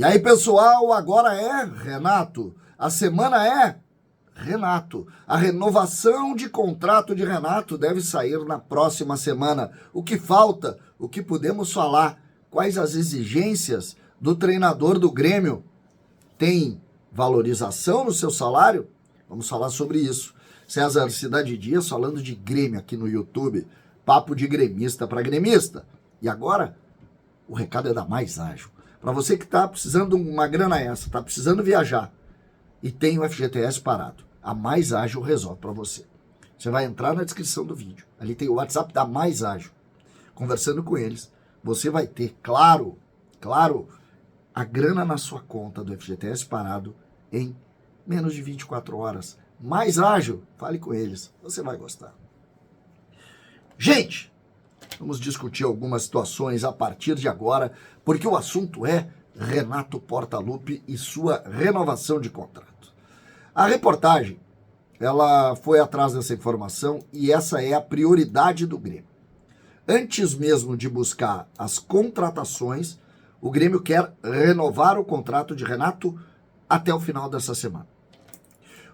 E aí, pessoal, agora é Renato. A semana é Renato. A renovação de contrato de Renato deve sair na próxima semana. O que falta? O que podemos falar? Quais as exigências do treinador do Grêmio? Tem valorização no seu salário? Vamos falar sobre isso. César Cidade Dias falando de Grêmio aqui no YouTube. Papo de gremista para gremista. E agora, o recado é da Mais Ágil. Para você que está precisando de uma grana extra, está precisando viajar e tem o FGTS parado, a Mais Ágil resolve para você. Você vai entrar na descrição do vídeo, ali tem o WhatsApp da Mais Ágil. Conversando com eles, você vai ter, claro, a grana na sua conta do FGTS parado em menos de 24 horas. Mais Ágil, fale com eles, você vai gostar. Gente, vamos discutir algumas situações a partir de agora, porque o assunto é Renato Portaluppi e sua renovação de contrato. A reportagem, ela foi atrás dessa informação e essa é a prioridade do Grêmio. Antes mesmo de buscar as contratações, o Grêmio quer renovar o contrato de Renato até o final dessa semana.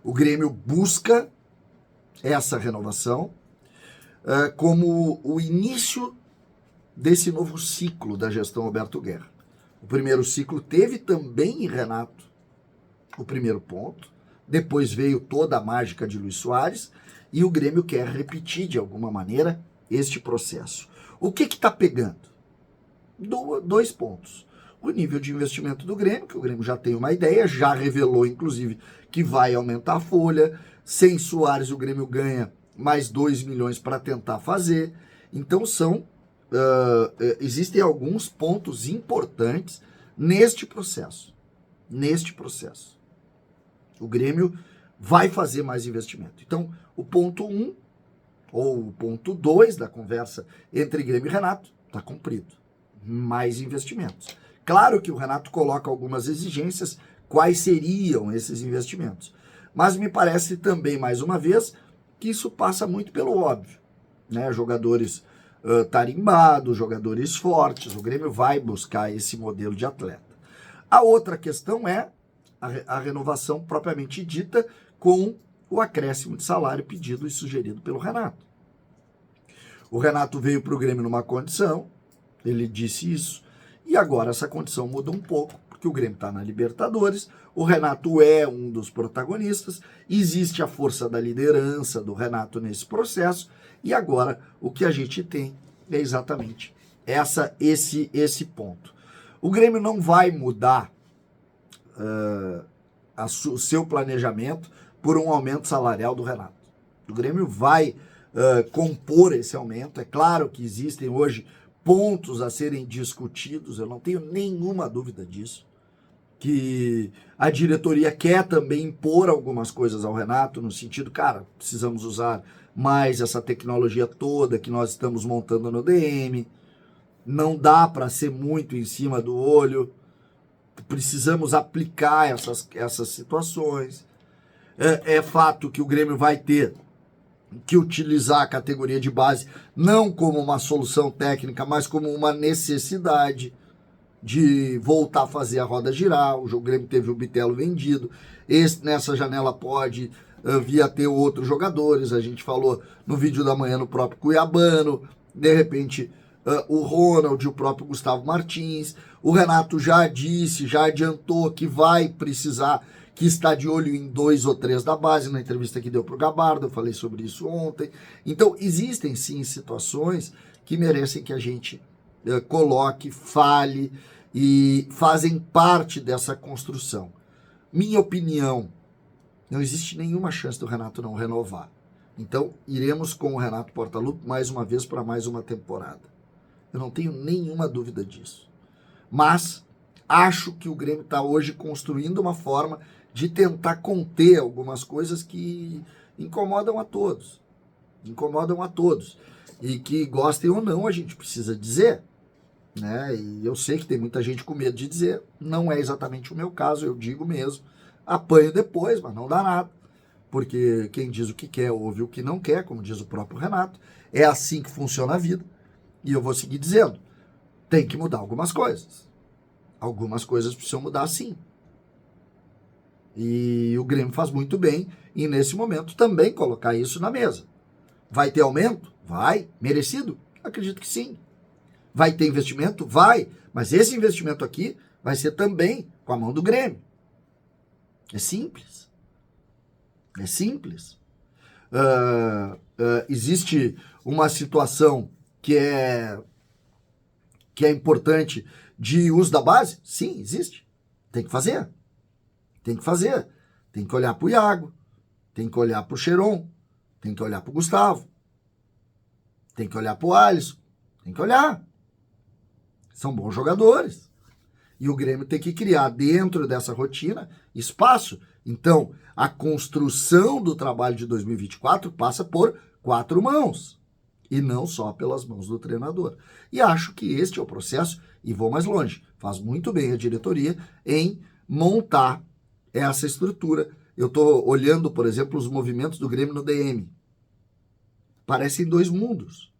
O Grêmio busca essa renovação como o início desse novo ciclo da gestão Roberto Guerra. O primeiro ciclo teve também em Renato o primeiro ponto, depois veio toda a mágica de Luis Soares e o Grêmio quer repetir de alguma maneira este processo. O que está pegando? Dois pontos. O nível de investimento do Grêmio, que o Grêmio já tem uma ideia, já revelou inclusive que vai aumentar a folha, sem Soares o Grêmio ganha mais 2 milhões para tentar fazer. Então existem alguns pontos importantes neste processo. O Grêmio vai fazer mais investimento. Então, o ponto 1 ou o ponto 2 da conversa entre Grêmio e Renato está cumprido. Mais investimentos. Claro que o Renato coloca algumas exigências, quais seriam esses investimentos. Mas me parece também, mais uma vez, que isso passa muito pelo óbvio, né? Jogadores tarimbados, jogadores fortes, o Grêmio vai buscar esse modelo de atleta. A outra questão é a renovação propriamente dita com o acréscimo de salário pedido e sugerido pelo Renato. O Renato veio para o Grêmio numa condição, ele disse isso, e agora essa condição muda um pouco, porque o Grêmio está na Libertadores, o Renato é um dos protagonistas, existe a força da liderança do Renato nesse processo, e agora o que a gente tem é exatamente esse ponto. O Grêmio não vai mudar o seu planejamento por um aumento salarial do Renato. O Grêmio vai compor esse aumento, é claro que existem hoje pontos a serem discutidos, eu não tenho nenhuma dúvida disso, que a diretoria quer também impor algumas coisas ao Renato, no sentido, cara, precisamos usar mais essa tecnologia toda que nós estamos montando no DM, não dá para ser muito em cima do olho, precisamos aplicar essas situações. É fato que o Grêmio vai ter que utilizar a categoria de base não como uma solução técnica, mas como uma necessidade de voltar a fazer a roda girar. O Grêmio teve o Bitelo vendido, nessa janela pode vir a ter outros jogadores, a gente falou no vídeo da manhã no próprio Cuiabano, de repente o Ronald e o próprio Gustavo Martins. O Renato já disse, já adiantou que vai precisar, que está de olho em 2 ou 3 da base, na entrevista que deu para o Gabardo, eu falei sobre isso ontem. Então, existem sim situações que merecem que a gente coloque, fale e fazem parte dessa construção. Minha opinião, não existe nenhuma chance do Renato não renovar. Então, iremos com o Renato Portaluppi mais uma vez para mais uma temporada. Eu não tenho nenhuma dúvida disso. Mas acho que o Grêmio está hoje construindo uma forma de tentar conter algumas coisas que incomodam a todos. E que gostem ou não, a gente precisa dizer, né? E eu sei que tem muita gente com medo de dizer, não é exatamente o meu caso, eu digo mesmo, apanho depois, mas não dá nada, porque quem diz o que quer ouve o que não quer, como diz o próprio Renato, é assim que funciona a vida, e eu vou seguir dizendo, tem que mudar algumas coisas. Algumas coisas precisam mudar sim. E o Grêmio faz muito bem em, nesse momento, também colocar isso na mesa. Vai ter aumento? Vai. Merecido? Acredito que sim. Vai ter investimento? Vai. Mas esse investimento aqui vai ser também com a mão do Grêmio. É simples. É simples. Existe uma situação que é importante de uso da base? Sim, existe. Tem que fazer. Tem que fazer. Tem que olhar para o Iago, tem que olhar para o Cheron, tem que olhar para o Gustavo, tem que olhar para o Alisson, tem que olhar. São bons jogadores. E o Grêmio tem que criar dentro dessa rotina espaço. Então, a construção do trabalho de 2024 passa por 4 mãos. E não só pelas mãos do treinador. E acho que este é o processo, e vou mais longe. Faz muito bem a diretoria em montar essa estrutura. Eu estou olhando, por exemplo, os movimentos do Grêmio no DM. Parecem dois mundos.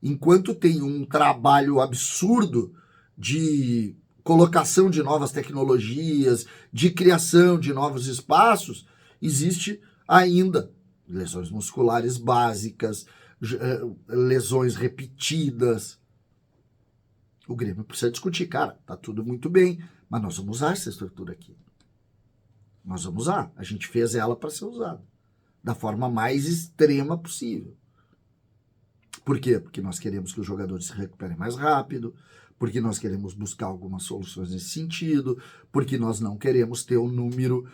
Enquanto tem um trabalho absurdo de colocação de novas tecnologias, de criação de novos espaços, existe ainda lesões musculares básicas, lesões repetidas. O Grêmio precisa discutir, cara, tá tudo muito bem, mas nós vamos usar essa estrutura aqui. Nós vamos usar. A gente fez ela para ser usada da forma mais extrema possível. Por quê? Porque nós queremos que os jogadores se recuperem mais rápido, porque nós queremos buscar algumas soluções nesse sentido, porque nós não queremos ter o número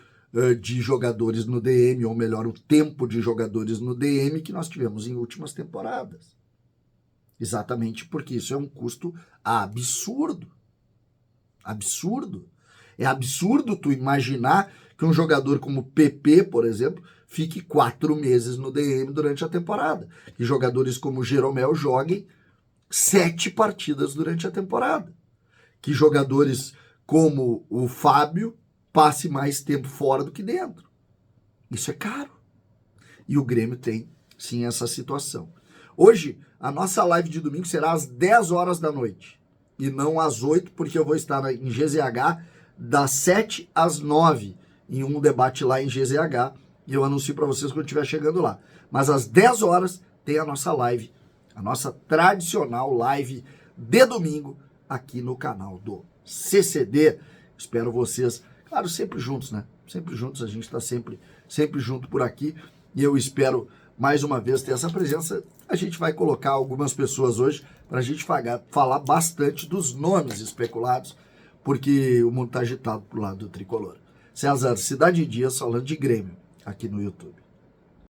de jogadores no DM, ou melhor, o tempo de jogadores no DM que nós tivemos em últimas temporadas. Exatamente porque isso é um custo absurdo. Absurdo. É absurdo tu imaginar que um jogador como PP, por exemplo, fique 4 meses no DM durante a temporada. E jogadores como Jeromel joguem 7 partidas durante a temporada. Que jogadores como o Fábio passe mais tempo fora do que dentro. Isso é caro. E o Grêmio tem, sim, essa situação. Hoje, a nossa live de domingo será às 10 horas da noite. E não às 8, porque eu vou estar em GZH das 7 às 9, em um debate lá em GZH. E eu anuncio para vocês quando estiver chegando lá. Mas às 10 horas tem a nossa live, a nossa tradicional live de domingo aqui no canal do CCD. Espero vocês, claro, sempre juntos, né? Sempre juntos, a gente está sempre junto por aqui. E eu espero, mais uma vez, ter essa presença. A gente vai colocar algumas pessoas hoje para a gente falar bastante dos nomes especulados, porque o mundo está agitado pro lado do tricolor. César Cidade Dias falando de Grêmio aqui no YouTube.